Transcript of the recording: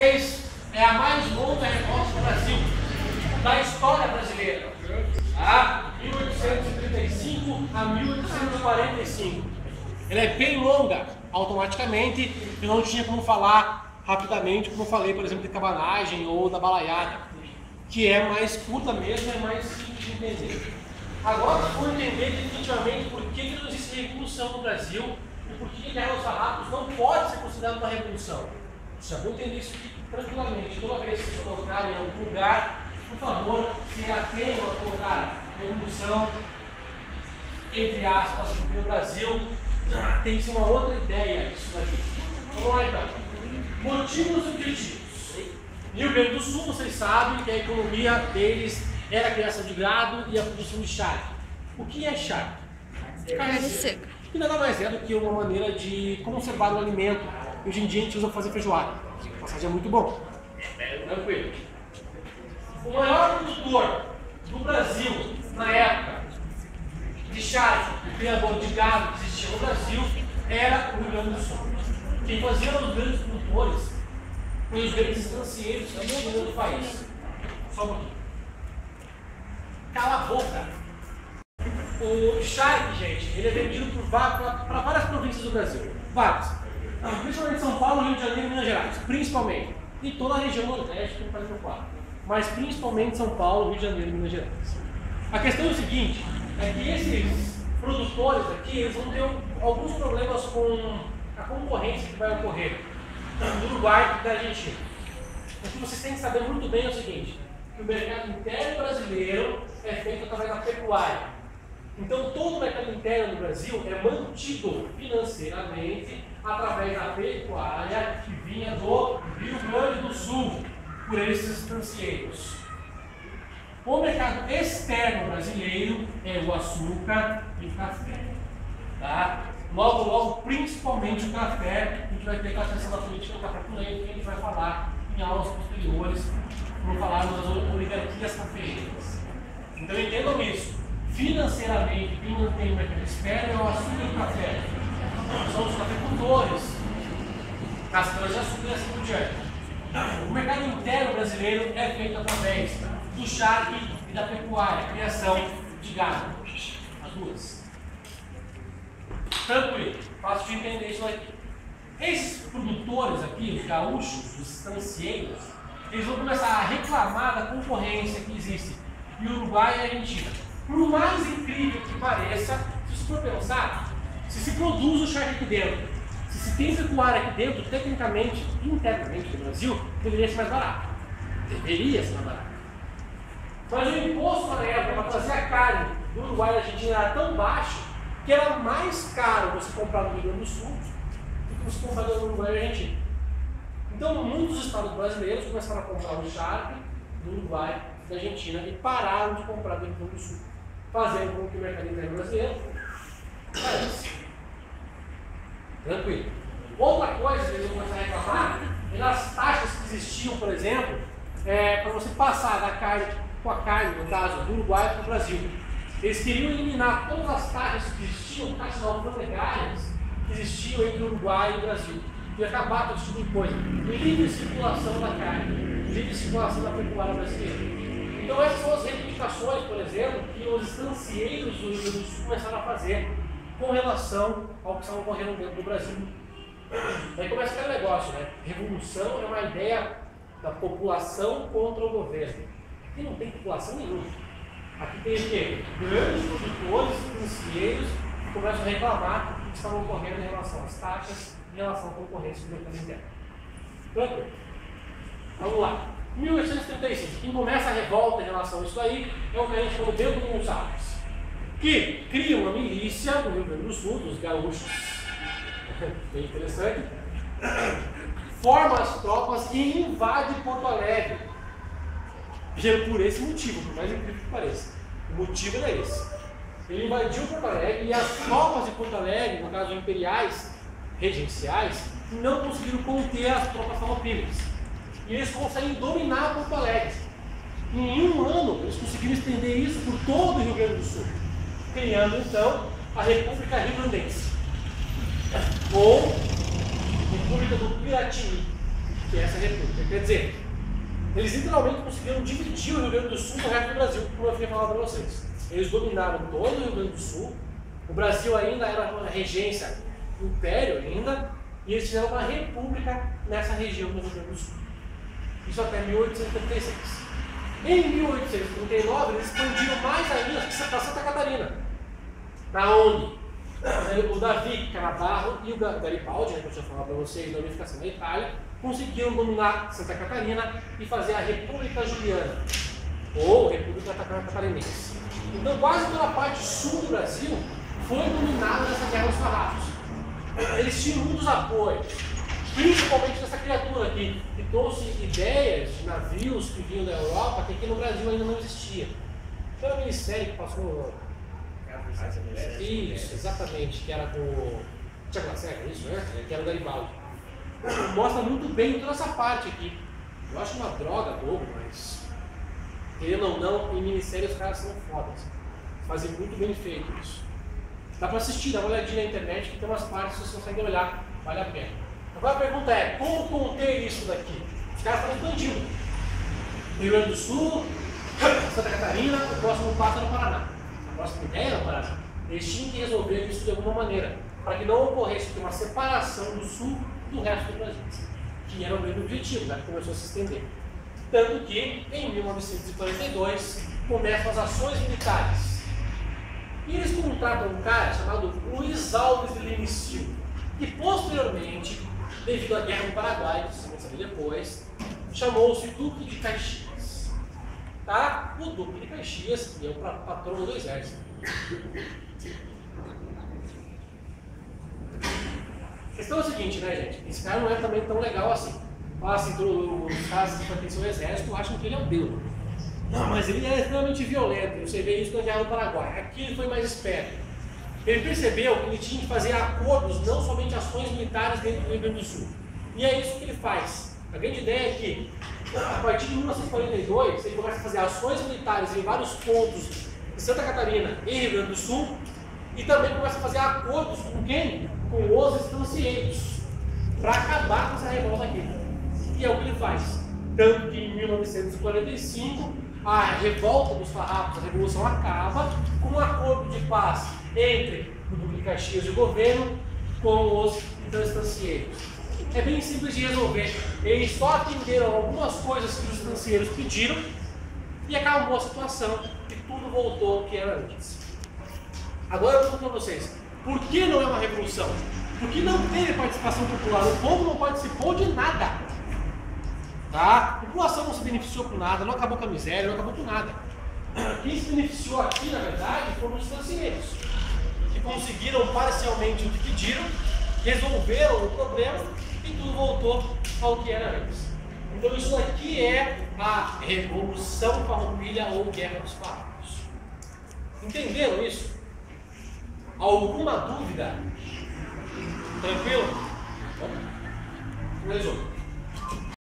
É a mais longa revolta do Brasil, da história brasileira, tá? 1835 a 1845. Ela é bem longa, automaticamente eu não tinha como falar rapidamente, como eu falei, por exemplo, de cabanagem ou da balaiada, que é mais curta mesmo, é mais simples de entender. Agora vamos entender definitivamente por que não existe revolução no Brasil e por que a Guerra dos Farrapos não pode ser considerada uma revolução. Já vou entender isso aqui tranquilamente. Toda vez que vocês colocarem em algum lugar, por favor, se atenham a colocar revolução, entre aspas, porque no Brasil tem que ser uma outra ideia disso daqui. Vamos lá então. Motivos e objetivos. No Rio Grande do Sul, vocês sabem que a economia deles era a criação de gado e a produção de charque. O que é charque? Carne seca. Que nada mais é do que uma maneira de conservar o alimento. Hoje em dia a gente usa para fazer feijoada. A passagem é muito bom. Tranquilo. O maior produtor do Brasil, na época, de charque e criador de gado que existia no Brasil, era o Rio Grande do Sul. Quem fazia os grandes produtores foi os grandes estancieiros que existiam no país. Só um pouquinho. Cala a boca. O charque, gente, ele é vendido para várias províncias do Brasil. Várias. Principalmente São Paulo, Rio de Janeiro e Minas Gerais. Principalmente. E toda a região nordeste, como faz no quadro. Mas principalmente São Paulo, Rio de Janeiro e Minas Gerais. A questão é o seguinte, é que esses produtores aqui, eles vão ter alguns problemas com a concorrência que vai ocorrer do Uruguai e da Argentina. O que vocês têm que saber muito bem é o seguinte, que o mercado interno brasileiro é feito através da pecuária. Então todo o mercado interno do Brasil é mantido financeiramente através da pecuária que vinha do Rio Grande do Sul, por esses estancieiros. O mercado externo brasileiro é o açúcar e o café. Tá? Logo, logo, principalmente o café, a gente vai ter com a questão da política do café com leite, que a gente vai falar em aulas posteriores, quando falarmos das oligarquias cafeeiras. Então entendam isso. Financeiramente, quem mantém o mercado externo é o açúcar e o café. São os cafeicultores, caçadores de açúcar e assim por diante. O mercado interno brasileiro é feito através do charque e da pecuária, criação de gado. As duas. Tranquilo, fácil de entender isso aqui. Esses produtores aqui, os gaúchos, os estancieiros, eles vão começar a reclamar da concorrência que existe em Uruguai e Argentina. Por mais incrível que pareça, se você for pensar, se produz o charque aqui dentro, se tem pecuária aqui dentro, tecnicamente, internamente no Brasil, deveria ser mais barato. Deveria ser mais barato. Mas o imposto na época para trazer a carne do Uruguai e da Argentina era tão baixo que era mais caro você comprar no Rio Grande do Sul do que você comprar no Uruguai e Argentina. Então, muitos estados brasileiros começaram a comprar o charque do Uruguai e da Argentina e pararam de comprar do Rio Grande do Sul, fazendo com que o mercado interno brasileiro caísse. Tranquilo. Outra coisa que eles vão começar a reclamar é das taxas que existiam, por exemplo, para você passar da carne com a carne, no caso, do Uruguai para o Brasil. Eles queriam eliminar todas as taxas que existiam, taxas alfandegárias que existiam entre o Uruguai e o Brasil. E acabar com esse tipo de coisa. Livre circulação da carne, livre circulação da pecuária brasileira. Então essas são as reivindicações, por exemplo, que os estancieiros do Rio Grande do Sul começaram a fazer com relação ao que estava ocorrendo dentro do Brasil. Aí começa aquele negócio, né? Revolução é uma ideia da população contra o governo. Aqui não tem população nenhuma. Aqui tem o quê? Grandes produtores, financeiros, que começam a reclamar do que estava ocorrendo em relação às taxas, em relação à concorrência do mercado interno. Tranquilo? Vamos lá. 1835. Quem começa a revolta em relação a isso aí é o que a gente chama de Bento Gonçalves, que cria uma milícia no Rio Grande do Sul, dos gaúchos, bem interessante, forma as tropas e invade Porto Alegre. Por esse motivo, por mais incrível que pareça. O motivo era esse. Ele invadiu Porto Alegre e as tropas de Porto Alegre, no caso imperiais, regenciais, não conseguiram conter as tropas farroupilhas. E eles conseguem dominar Porto Alegre. Em um ano, eles conseguiram estender isso por todo o Rio Grande do Sul, criando então a República Rio-Grandense, ou República do Piratini, que é essa república. Quer dizer, eles literalmente conseguiram dividir o Rio Grande do Sul do resto do Brasil, como eu tinha falado para vocês. Eles dominaram todo o Rio Grande do Sul, o Brasil ainda era uma regência, império ainda, e eles fizeram uma república nessa região do Rio Grande do Sul. Isso até 1836. Em 1839, eles expandiram mais ainda para Santa Catarina, na onde o Davi Canabarro e o Garibaldi, que eu tinha falado para vocês, na unificação da Itália, conseguiram dominar Santa Catarina e fazer a República Juliana, ou República Catarinense. Então, quase toda a parte sul do Brasil foi dominada nessa Guerra dos Farrapos. Eles tinham muitos apoios, principalmente dessa criatura aqui, que trouxe ideias de navios que vinham da Europa, que aqui no Brasil ainda não existia. Foi uma minissérie que passou. Isso, exatamente, que era com o Tiago Lacerda, isso, né? Que era o Garibaldi. Mostra muito bem toda essa parte aqui. Eu acho uma droga bobo, mas querendo ou não, em minissérie os caras são fodas. Fazem muito bem feito isso. Dá pra assistir, dá uma olhadinha na internet que tem umas partes que vocês conseguem olhar, vale a pena. Agora a pergunta é, como conter isso daqui? Os caras estão expandindo. Rio Grande do Sul, Santa Catarina, o próximo passo é no Paraná. A próxima ideia é no Paraná. Eles tinham que resolver isso de alguma maneira, para que não ocorresse uma separação do Sul do resto do Brasil, que era o mesmo objetivo, né, que começou a se estender. Tanto que, em 1942, começam as ações militares. E eles contratam um cara chamado Luiz Alves de Lima e Silva, que posteriormente, devido à Guerra do Paraguai, que vocês vão saber depois, chamou-se Duque de Caxias. Tá? O Duque de Caxias, que é o patrono do exército. A questão é a seguinte, né, gente? Esse cara não é também tão legal assim. Fala assim, os caras que pertencem ao exército acham que ele é um deus. Não, mas ele é extremamente violento. Você vê isso na Guerra do Paraguai. Aqui ele foi mais esperto. Ele percebeu que ele tinha que fazer acordos, não somente ações militares dentro do Rio Grande do Sul. E é isso que ele faz. A grande ideia é que, a partir de 1942, ele começa a fazer ações militares em vários pontos de Santa Catarina e Rio Grande do Sul, e também começa a fazer acordos com quem? Com os estancieiros, para acabar com essa revolta aqui. E é o que ele faz. Tanto que em 1945, a revolta dos farrapos, a revolução acaba com um acordo de paz entre o Duque de Caxias e o governo com os estancieiros. É bem simples de resolver. Eles só atenderam algumas coisas que os estancieiros pediram e acabou a situação e tudo voltou ao que era antes. Agora eu pergunto para vocês, por que não é uma revolução? Porque não teve participação popular, o povo não participou de nada. Tá? A população não se beneficiou com nada, não acabou com a miséria, não acabou com nada. Quem se beneficiou aqui, na verdade, foram os estancieiros, que conseguiram parcialmente o que pediram, resolveram o problema e tudo voltou ao que era antes. Então isso aqui é a Revolução Farroupilha ou Guerra dos Farrapos. Entenderam isso? Alguma dúvida? Tranquilo? Bom, finalizou.